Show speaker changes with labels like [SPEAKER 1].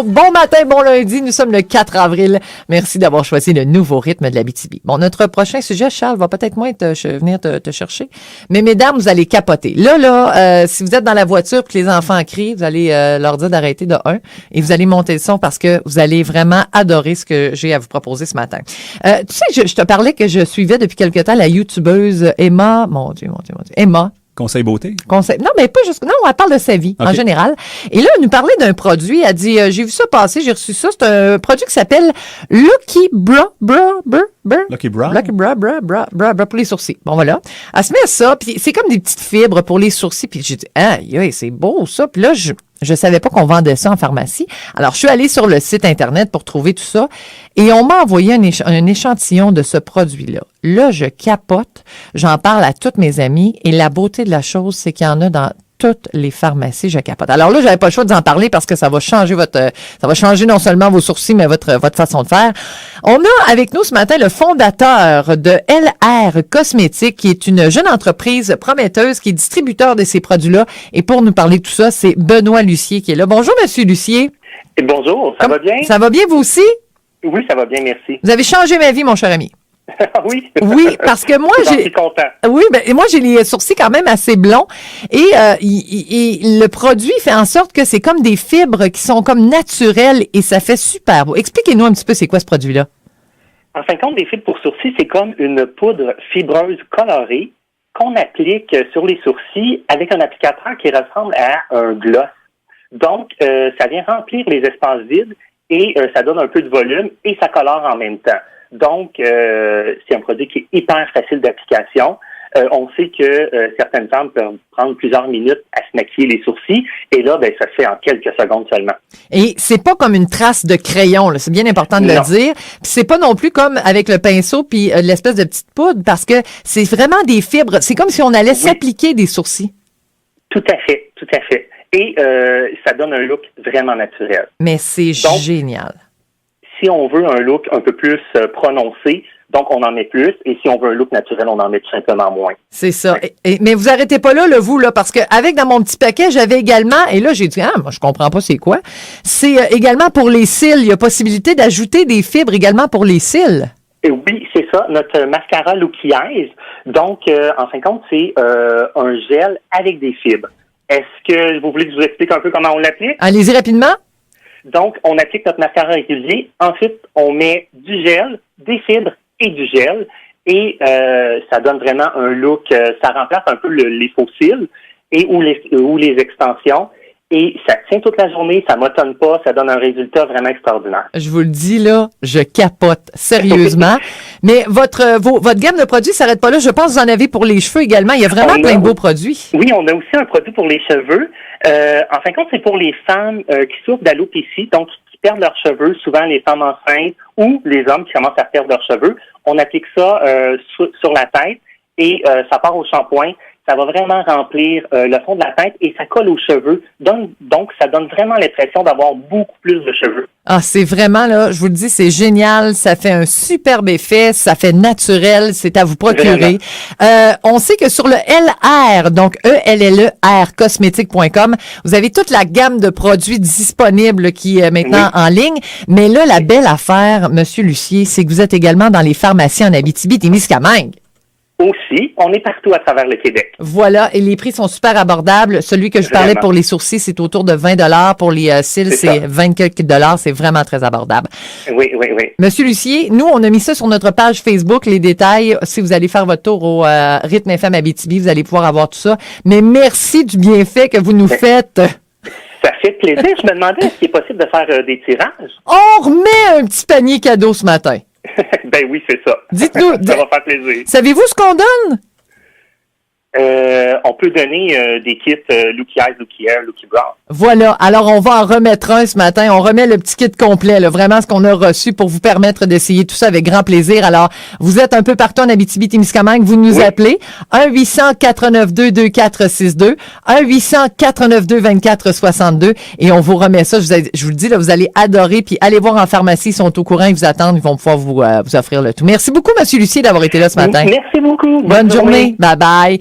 [SPEAKER 1] Bon matin, bon lundi, nous sommes le 4 avril. Merci d'avoir choisi le nouveau rythme de l'Abitibi. Bon, notre prochain sujet, Charles, va peut-être moins venir te chercher. Mais mesdames, vous allez capoter. Là, si vous êtes dans la voiture et que les enfants crient, vous allez leur dire d'arrêter de un et vous allez monter le son parce que vous allez vraiment adorer ce que j'ai à vous proposer ce matin. Tu sais, je te parlais que je suivais depuis quelque temps la youtubeuse Emma, mon Dieu, Emma.
[SPEAKER 2] Conseil beauté?
[SPEAKER 1] Non, mais pas juste. Non, elle parle de sa vie, en général. Et là, elle nous parlait d'un produit. Elle dit, j'ai vu ça passer, j'ai reçu ça. C'est un produit qui s'appelle Lucky Bra pour les sourcils. Bon, voilà. Elle se met à ça, puis c'est comme des petites fibres pour les sourcils. Puis j'ai dit, c'est beau, ça. Puis là, je savais pas qu'on vendait ça en pharmacie. Alors, je suis allée sur le site Internet pour trouver tout ça et on m'a envoyé un échantillon de ce produit-là. Là, je capote. J'en parle à toutes mes amies et la beauté de la chose, c'est qu'il y en a dans toutes les pharmacies, je capote. Alors là, j'avais pas le choix d'en parler parce que ça va changer non seulement vos sourcils, mais votre façon de faire. On a avec nous ce matin le fondateur de LR Cosmétiques, qui est une jeune entreprise prometteuse, qui est distributeur de ces produits-là. Et pour nous parler de tout ça, c'est Benoît Lucier qui est là. Bonjour, Monsieur Lucier.
[SPEAKER 3] Et bonjour, ça va bien?
[SPEAKER 1] Ça va bien, vous aussi?
[SPEAKER 3] Oui, ça va bien, merci.
[SPEAKER 1] Vous avez changé ma vie, mon cher ami.
[SPEAKER 3] Oui.
[SPEAKER 1] Oui, parce que moi,
[SPEAKER 3] je suis content.
[SPEAKER 1] Oui, moi, j'ai les sourcils quand même assez blonds. Et le produit fait en sorte que c'est comme des fibres qui sont comme naturelles et ça fait super beau. Expliquez-nous un petit peu c'est quoi ce produit-là.
[SPEAKER 3] En fin de compte, des fibres pour sourcils, c'est comme une poudre fibreuse colorée qu'on applique sur les sourcils avec un applicateur qui ressemble à un gloss. Donc, ça vient remplir les espaces vides et ça donne un peu de volume et ça colore en même temps. Donc, c'est un produit qui est hyper facile d'application. On sait que certaines femmes peuvent prendre plusieurs minutes à se maquiller les sourcils. Et là, ça se fait en quelques secondes seulement.
[SPEAKER 1] Et c'est pas comme une trace de crayon, là. C'est bien important de le dire. Puis c'est pas non plus comme avec le pinceau puis l'espèce de petite poudre parce que c'est vraiment des fibres. C'est comme si on allait s'appliquer des sourcils.
[SPEAKER 3] Tout à fait. Et ça donne un look vraiment naturel.
[SPEAKER 1] Mais c'est génial.
[SPEAKER 3] Si on veut un look un peu plus prononcé, donc on en met plus. Et si on veut un look naturel, on en met tout simplement moins.
[SPEAKER 1] C'est ça. Mais vous arrêtez pas là, vous, parce que avec dans mon petit paquet, j'avais également, et là, j'ai dit, moi, je comprends pas c'est quoi. C'est également pour les cils. Il y a possibilité d'ajouter des fibres également pour les cils.
[SPEAKER 3] Et oui, c'est ça, notre mascara Looky Eyes. Donc, en fin de compte, c'est un gel avec des fibres. Est-ce que vous voulez que je vous explique un peu comment on l'applique?
[SPEAKER 1] Allez-y rapidement.
[SPEAKER 3] Donc, on applique notre mascara régulier. Ensuite, on met du gel, des fibres et du gel. Et ça donne vraiment un look, ça remplace un peu les faux cils ou les extensions. Et ça tient toute la journée, ça m'étonne pas, ça donne un résultat vraiment extraordinaire.
[SPEAKER 1] Je vous le dis, là, je capote, sérieusement. Mais votre gamme de produits s'arrête pas là. Je pense que vous en avez pour les cheveux également. Il y a vraiment plein de beaux produits.
[SPEAKER 3] Oui, on a aussi un produit pour les cheveux. En fin de compte, c'est pour les femmes qui souffrent d'alopécie, donc qui perdent leurs cheveux, souvent les femmes enceintes ou les hommes qui commencent à perdre leurs cheveux. On applique ça sur la tête et ça part au shampoing. Ça va vraiment remplir le fond de la tête et ça colle aux cheveux. Donc, ça donne vraiment l'impression d'avoir beaucoup plus de cheveux.
[SPEAKER 1] Ah, c'est vraiment, là, je vous le dis, c'est génial. Ça fait un superbe effet. Ça fait naturel. C'est à vous procurer. On sait que sur le LR, donc ELLER cosmétique.com, vous avez toute la gamme de produits disponibles qui est maintenant en ligne. Mais là, la belle affaire, Monsieur Lucier, c'est que vous êtes également dans les pharmacies en Abitibi-Témiscamingue.
[SPEAKER 3] Aussi, on est partout à travers le Québec.
[SPEAKER 1] Voilà, et les prix sont super abordables. Celui que je parlais pour les sourcils, c'est autour de 20 $. Pour les cils, c'est 20 quelques $. C'est vraiment très abordable.
[SPEAKER 3] Oui.
[SPEAKER 1] Monsieur Lucier, nous, on a mis ça sur notre page Facebook, les détails. Si vous allez faire votre tour au Rythme FM Abitibi, vous allez pouvoir avoir tout ça. Mais merci du bienfait que vous nous faites.
[SPEAKER 3] Ça fait plaisir. Je me demandais, est-ce qu'il est possible de faire des tirages?
[SPEAKER 1] On remet un petit panier cadeau ce matin.
[SPEAKER 3] Ben oui, c'est ça.
[SPEAKER 1] Dites-nous.
[SPEAKER 3] Ça va faire plaisir.
[SPEAKER 1] Savez-vous ce qu'on donne?
[SPEAKER 3] On peut donner des kits Looky Eyes, Looky Hair, Looky Brow.
[SPEAKER 1] Voilà. Alors, on va en remettre un ce matin. On remet le petit kit complet, là, vraiment ce qu'on a reçu pour vous permettre d'essayer tout ça avec grand plaisir. Alors, vous êtes un peu partout en Abitibi-Témiscamingue. Vous nous appelez 1-800-492-2462, 1-800-492-2462 et on vous remet ça. Je vous le dis, là, vous allez adorer. Puis, allez voir en pharmacie. Ils sont au courant. Ils vous attendent. Ils vont pouvoir vous offrir le tout. Merci beaucoup, Monsieur Lucier, d'avoir été là ce matin.
[SPEAKER 3] Merci beaucoup.
[SPEAKER 1] Bonne journée. Bye-bye.